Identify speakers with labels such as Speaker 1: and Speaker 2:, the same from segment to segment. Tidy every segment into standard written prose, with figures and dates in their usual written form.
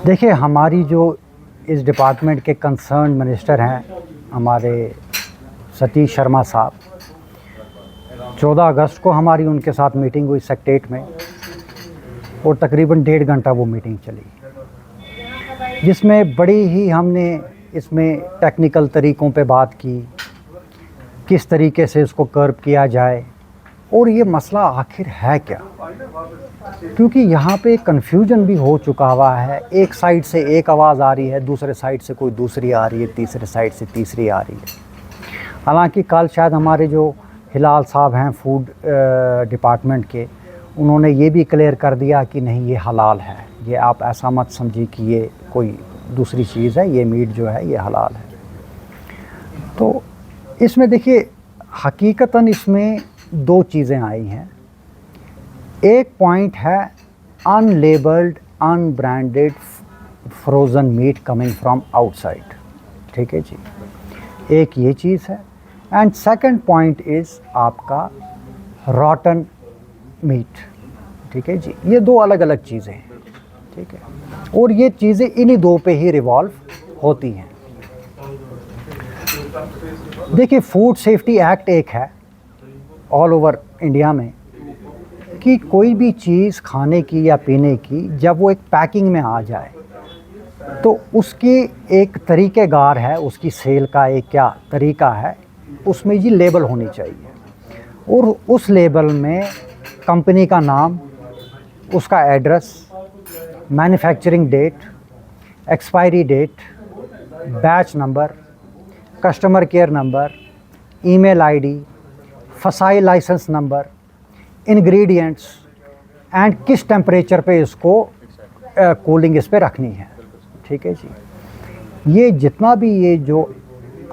Speaker 1: देखिए, हमारी जो इस डिपार्टमेंट के कंसर्न मिनिस्टर हैं हमारे सतीश शर्मा साहब, 14 अगस्त को हमारी उनके साथ मीटिंग हुई सेक्रेटेरिएट में और तकरीबन 1.5 घंटा वो मीटिंग चली, जिसमें बड़ी ही हमने इसमें टेक्निकल तरीक़ों पे बात की, किस तरीके से इसको कर्व किया जाए और ये मसला आखिर है क्या। क्योंकि यहाँ पे कन्फ्यूजन भी हो चुका हुआ है। एक साइड से एक आवाज़ आ रही है, दूसरे साइड से कोई दूसरी आ रही है, तीसरे साइड से तीसरी आ रही है। हालांकि कल शायद हमारे जो हिलाल साहब हैं फूड डिपार्टमेंट के, उन्होंने ये भी क्लियर कर दिया कि नहीं, ये हलाल है, ये आप ऐसा मत समझिए कि ये कोई दूसरी चीज़ है, ये मीट जो है ये हलाल है। तो इसमें देखिए, हकीकतन इसमें दो चीज़ें आई हैं। एक पॉइंट है unlabelled unbranded frozen meet coming from outside, ठीक है जी, एक ये चीज़ है। एंड सेकंड पॉइंट इज़ आपका रॉटन मीट, ठीक है जी। ये दो अलग अलग चीज़ें हैं, ठीक है, और ये चीज़ें इन्हीं दो पे ही रिवॉल्व होती हैं। देखिए, फूड सेफ्टी एक्ट एक है ऑल ओवर इंडिया में कि कोई भी चीज़ खाने की या पीने की जब वो एक पैकिंग में आ जाए तो उसकी एक तरीक़ेकार है, उसकी सेल का एक क्या तरीका है, उसमें जी लेबल होनी चाहिए और उस लेबल में कंपनी का नाम, उसका address, manufacturing date, expiry date, batch number, customer care number, email ID, FSSAI license number, ingredients and किस टेम्परेचर पे इसको कूलिंग इस पे रखनी है, ठीक है जी। ये जितना भी ये जो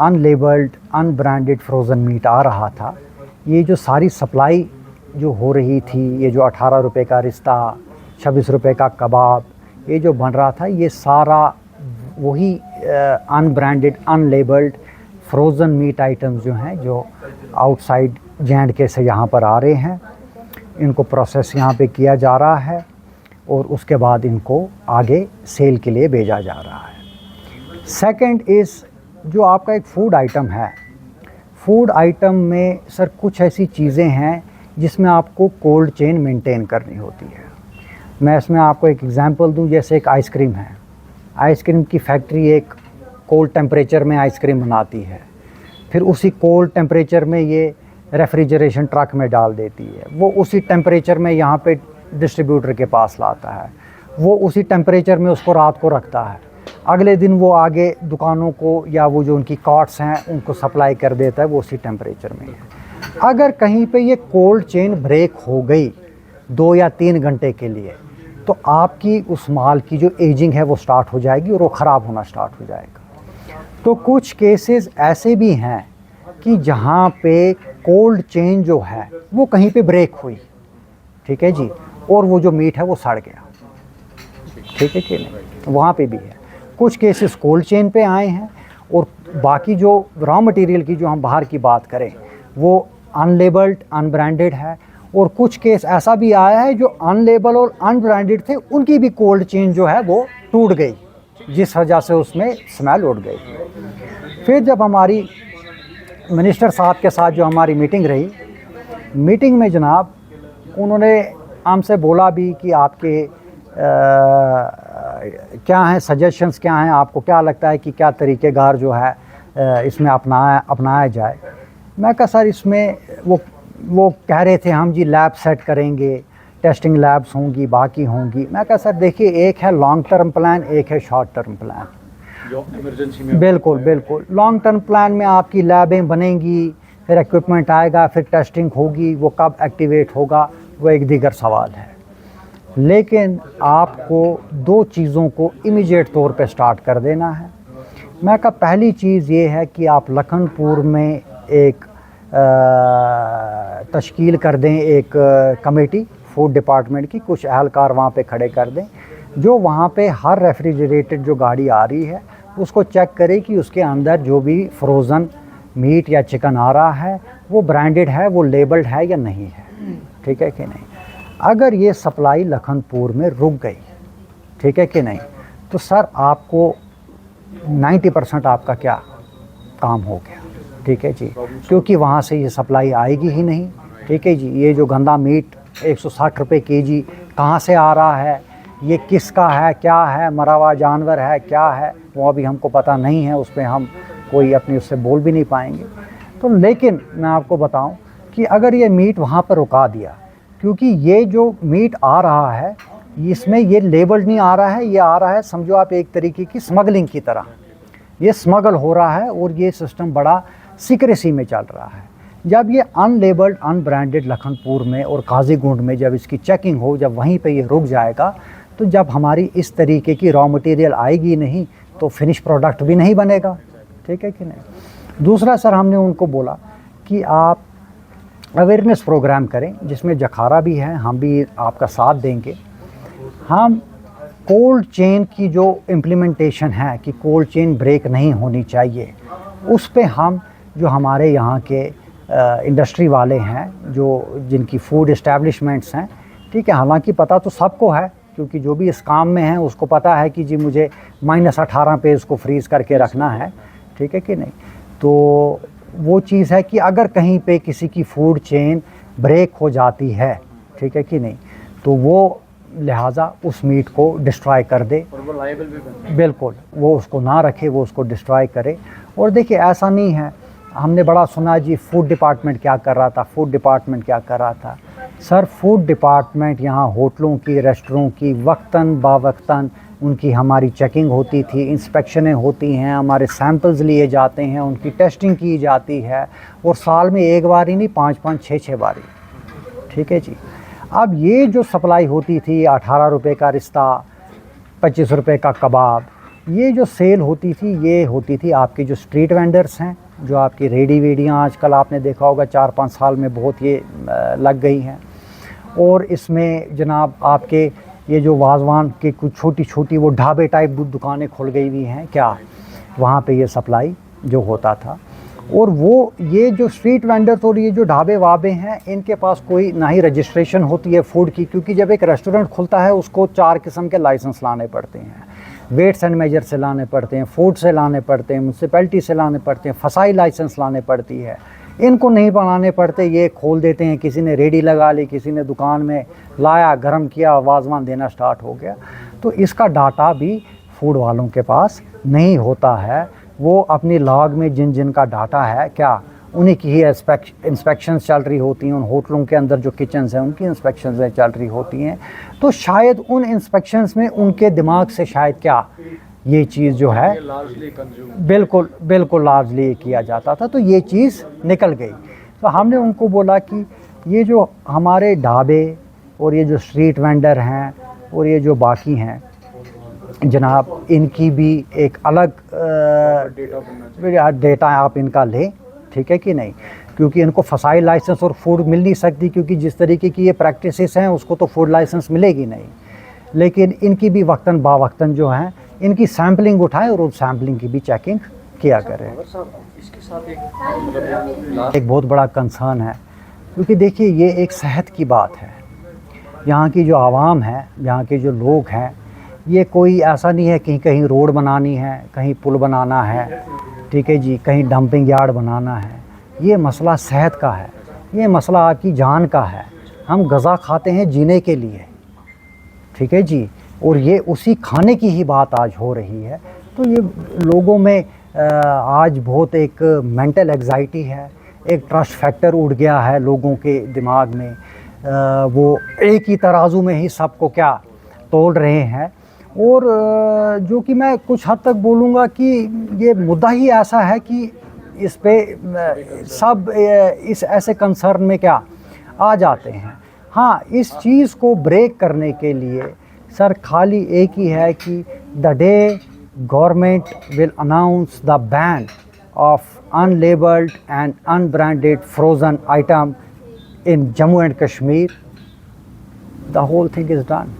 Speaker 1: अनलेबल्ड अनब्रांडेड फ्रोज़न मीट आ रहा था, ये जो सारी सप्लाई जो हो रही थी, ये जो 18 रुपये का रिश्ता, 26 रुपये का कबाब, ये जो बन रहा था, ये सारा वही unbranded unlabelled frozen meet items जो हैं, जो आउटसाइड J&K से यहाँ पर आ रहे हैं, इनको प्रोसेस यहाँ पे किया जा रहा है और उसके बाद इनको आगे सेल के लिए भेजा जा रहा है। सेकंड इज़ जो आपका एक फ़ूड आइटम है, फ़ूड आइटम में सर कुछ ऐसी चीज़ें हैं जिसमें आपको कोल्ड चेन मेंटेन करनी होती है। मैं इसमें आपको एक एग्ज़ाम्पल दूं, जैसे एक आइसक्रीम है, आइसक्रीम की फैक्ट्री एक कोल्ड टेम्परेचर में आइसक्रीम बनाती है, फिर उसी कोल्ड टेम्परेचर में ये रेफ्रिजरेशन ट्रक में डाल देती है, वो उसी टेम्परेचर में यहाँ पे डिस्ट्रीब्यूटर के पास लाता है, वो उसी टेम्परेचर में उसको रात को रखता है, अगले दिन वो आगे दुकानों को या वो जो उनकी कार्ट्स हैं उनको सप्लाई कर देता है, वो उसी टेम्परेचर में है। अगर कहीं पे ये कोल्ड चेन ब्रेक हो गई 2 या 3 घंटे के लिए, तो आपकी उस माल की जो एजिंग है वो स्टार्ट हो जाएगी और वो ख़राब होना स्टार्ट हो जाएगा। तो कुछ केसेस ऐसे भी हैं कि जहाँ पे कोल्ड चेन जो है वो कहीं पे ब्रेक हुई, ठीक है जी, और वो जो मीट है वो सड़ गया, ठीक है कि नहीं, वहाँ पे भी है। कुछ केसेस कोल्ड चेन पे आए हैं और बाकी जो रॉ मटेरियल की जो हम बाहर की बात करें वो अनलेबल्ड अनब्रांडेड है, और कुछ केस ऐसा भी आया है जो अनलेबल और अनब्रांडेड थे, उनकी भी कोल्ड चेन जो है वो टूट गई, जिस वजह से उसमें स्मेल उड़ गई। फिर जब हमारी मिनिस्टर साहब के साथ जो हमारी मीटिंग रही, मीटिंग में जनाब उन्होंने हमसे बोला भी कि आपके क्या हैं सजेशंस, क्या हैं, आपको क्या लगता है कि क्या तरीक़ेकार जो है इसमें अपनाया जाए। मैं कहा सर, इसमें वो कह रहे थे हम जी लैब सेट करेंगे, टेस्टिंग लैब्स होंगी, बाकी होंगी। मैं कहा सर देखिए, एक है लॉन्ग टर्म प्लान, एक है शॉर्ट टर्म प्लान।
Speaker 2: जो इमरजेंसी में
Speaker 1: बिल्कुल बिल्कुल, लॉन्ग टर्म प्लान में आपकी लैबें बनेंगी, फिर इक्विपमेंट आएगा, फिर टेस्टिंग होगी, वो कब एक्टिवेट होगा वो एक दीगर सवाल है। लेकिन आपको 2 चीज़ों को इमीडिएट तौर पे स्टार्ट कर देना है। मैं कहा पहली चीज़ ये है कि आप लखनपुर में एक तश्कील कर दें, एक कमेटी फूड डिपार्टमेंट की, कुछ अहलकार वहाँ पे खड़े कर दें, जो वहाँ पे हर रेफ्रिजरेटेड जो गाड़ी आ रही है उसको चेक करे कि उसके अंदर जो भी फ्रोज़न मीट या चिकन आ रहा है वो ब्रांडेड है, वो लेबल्ड है या नहीं है, ठीक है कि नहीं। अगर ये सप्लाई लखनपुर में रुक गई, ठीक है कि नहीं, तो सर आपको 90% आपका क्या काम हो गया, ठीक है जी, क्योंकि वहाँ से ये सप्लाई आएगी ही नहीं, ठीक है जी। ये जो गंदा मीट 160 रुपये केजी कहाँ से आ रहा है, ये किसका है, क्या है, मरा हुआ जानवर है, क्या है, वो अभी हमको पता नहीं है, उस पर हम कोई अपनी उससे बोल भी नहीं पाएंगे। तो लेकिन मैं आपको बताऊं कि अगर ये मीट वहाँ पर रुका दिया, क्योंकि ये जो मीट आ रहा है इसमें ये लेबल नहीं आ रहा है, ये आ रहा है समझो आप एक तरीके की स्मगलिंग की तरह, ये स्मगल हो रहा है और ये सिस्टम बड़ा सीक्रेसी में चल रहा है। जब ये अनलेबल्ड अनब्रांडेड लखनपुर में और काजीगुंड में जब इसकी चेकिंग हो, जब वहीं पे ये रुक जाएगा, तो जब हमारी इस तरीके की रॉ मटेरियल आएगी नहीं तो फिनिश प्रोडक्ट भी नहीं बनेगा, ठीक है कि नहीं। दूसरा सर हमने उनको बोला कि आप अवेयरनेस प्रोग्राम करें जिसमें जखारा भी है, हम भी आपका साथ देंगे। हम कोल्ड चेन की जो इम्प्लीमेंटेशन है कि कोल्ड चेन ब्रेक नहीं होनी चाहिए, उस पे हम जो हमारे यहाँ के इंडस्ट्री वाले हैं, जो जिनकी फूड इस्टेब्लिशमेंट्स हैं, ठीक है, हालांकि पता तो सबको है क्योंकि जो भी इस काम में है उसको पता है कि जी मुझे -18 पे इसको फ्रीज़ करके रखना है, ठीक है कि नहीं। तो वो चीज़ है कि अगर कहीं पे किसी की फूड चेन ब्रेक हो जाती है, ठीक है कि नहीं, तो वो लिहाजा उस मीट को डिस्ट्रॉय कर दे,
Speaker 2: और वो लायबल भी बने।
Speaker 1: बिल्कुल वो उसको ना रखे, वो उसको डिस्ट्रॉय करे। और देखिए ऐसा नहीं है, हमने बड़ा सुना जी फूड डिपार्टमेंट क्या कर रहा था, फूड डिपार्टमेंट क्या कर रहा था। सर फूड डिपार्टमेंट यहाँ होटलों की, रेस्टोरों की वक्तन बावक्तन उनकी हमारी चेकिंग होती थी, इंस्पेक्शनें होती हैं, हमारे सैंपल्स लिए जाते हैं, उनकी टेस्टिंग की जाती है, और साल में एक बार ही नहीं 5-5 6-6 बारी, ठीक है जी। अब ये जो सप्लाई होती थी 18 रुपये का रिश्ता, 25 रुपये का कबाब, ये जो सेल होती थी ये होती थी आपके जो स्ट्रीट वेंडर्स हैं, जो आपकी रेडी वेडियाँ आजकल आपने देखा होगा 4-5 साल में बहुत ये लग गई हैं। और इसमें जनाब आपके ये जो वाजवान के कुछ छोटी छोटी वो ढाबे टाइप दुकानें खुल गई हुई हैं क्या, वहाँ पे ये सप्लाई जो होता था। और वो ये जो स्ट्रीट वेंडर्स और ये जो ढाबे वाबे हैं, इनके पास कोई ना ही रजिस्ट्रेशन होती है फूड की, क्योंकि जब एक रेस्टोरेंट खुलता है उसको 4 किस्म के लाइसेंस लाने पड़ते हैं, वेट्स एंड मेजर से लाने पड़ते हैं, फूड से लाने पड़ते हैं, म्यूनसिपैलिटी से लाने पड़ते हैं, फसाई लाइसेंस लाने पड़ती है। इनको नहीं बनाने पड़ते, ये खोल देते हैं, किसी ने रेडी लगा ली, किसी ने दुकान में लाया, गर्म किया, वाजवान देना स्टार्ट हो गया। तो इसका डाटा भी फूड वालों के पास नहीं होता है। वो अपनी लॉग में जिन जिन का डाटा है क्या, उन्हीं की ही इंस्पेक्शंस चल रही होती हैं, उन होटलों के अंदर जो किचन्स हैं उनकी इंस्पेक्शंस चल रही होती हैं। तो शायद उन इंस्पेक्शंस में उनके दिमाग से शायद क्या ये चीज़ जो है बिल्कुल लार्जली किया जाता था, तो ये चीज़ निकल गई। तो हमने उनको बोला कि ये जो हमारे ढाबे और ये जो स्ट्रीट वेंडर हैं और ये जो बाकी हैं जनाब, इनकी भी एक अलग डेटा आप इनका लें, ठीक है कि नहीं, क्योंकि इनको फसाई लाइसेंस और फूड मिल नहीं सकती, क्योंकि जिस तरीके की ये प्रैक्टिसेस हैं उसको तो फूड लाइसेंस मिलेगी नहीं। लेकिन इनकी भी वक्तन बावक्तन जो हैं इनकी सैम्पलिंग उठाएं और उस सैम्पलिंग की भी चेकिंग किया करें।
Speaker 2: इसके साथ
Speaker 1: एक बहुत बड़ा कंसर्न है, क्योंकि देखिए ये एक सेहत की बात है। यहाँ की जो आवाम है, यहाँ के जो लोग हैं, ये कोई ऐसा नहीं है कि कहीं रोड बनानी है, कहीं पुल बनाना है, ठीक है जी, कहीं डंपिंग यार्ड बनाना है। ये मसला सेहत का है, ये मसला आपकी जान का है। हम ग़िज़ा खाते हैं जीने के लिए, ठीक है जी, और ये उसी खाने की ही बात आज हो रही है। तो ये लोगों में आज बहुत एक मेंटल एग्जाइटी है, एक ट्रस्ट फैक्टर उड़ गया है लोगों के दिमाग में। वो एक ही तराजू में ही सबको क्या तोल रहे हैं। और जो कि मैं कुछ हद तक बोलूँगा कि ये मुद्दा ही ऐसा है कि इस पे सब इस ऐसे कंसर्न में क्या आ जाते हैं। हाँ, इस चीज़ को ब्रेक करने के लिए सर खाली एक ही है कि the day government will announce the ban of unlabelled and unbranded frozen item in Jammu and Kashmir, the whole thing is done.